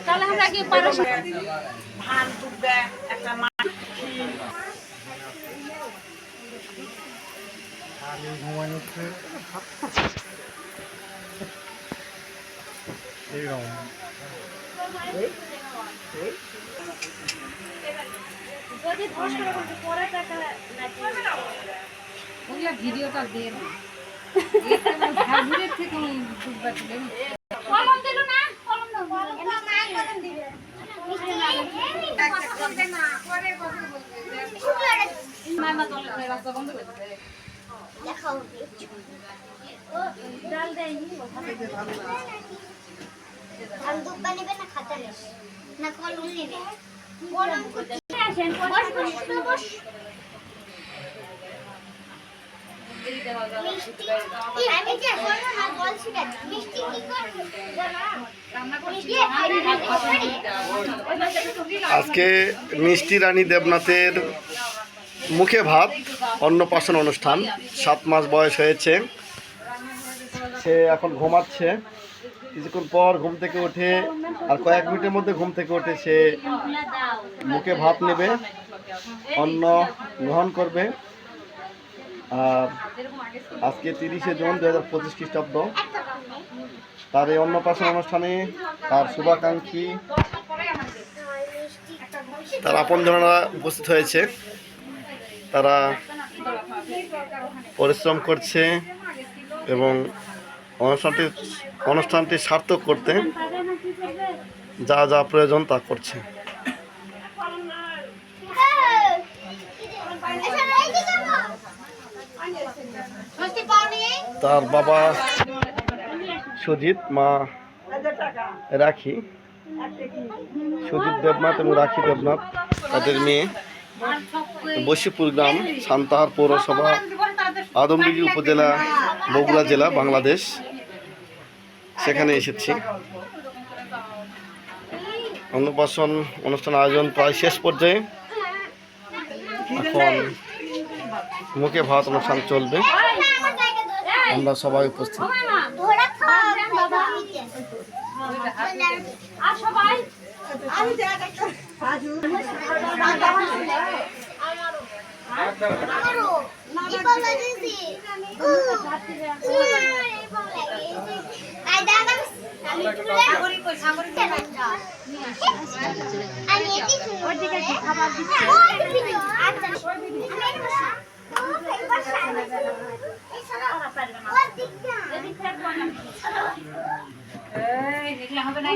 তাহলে আমরা কি পারো ধান টুকবে একটা ভিডিওটা দিয়ে আজকে মিষ্টি রানী দেবনাথের মুখে ভাত অন্নপ্রাশন অনুষ্ঠান। 7 মাস বয়স হয়েছে, সে এখন ঘুমাচ্ছে। কিছুক্ষণ পর ঘুম থেকে উঠে আর কয়েক মিনিটের মধ্যে ঘুম থেকে উঠে সে মুখে ভাত নেবে, অন্ন গ্রহণ করবে। আর আজকে 30শে জুন 2025 খ্রিস্টাব্দ। তার এই অন্নপ্রাশন অনুষ্ঠানে তার শুভাকাঙ্ক্ষী, তার আপনজনেরা উপস্থিত হয়েছে। তারা পরিশ্রম করছে এবং অনুষ্ঠানটি সার্থক করতে যা যা প্রয়োজন তা করছে। তার বাবা সুজিত, মা রাখি, সুজিত দেবনাথ এবং রাখি দেবনাথ, তাদের মেয়ে, বশিপুর গ্রাম, সান্তাহার পৌরসভা, আদমদিঘি উপজেলা, বগুড়া জেলা, বাংলাদেশ। সেখানে এসেছি। অন্নপ্রাশন অনুষ্ঠান আয়োজন প্রায় শেষ পর্যায়ে। এখন মুখে ভাত অনুষ্ঠান চলবে, আমরা সবাই উপস্থিত। হবে না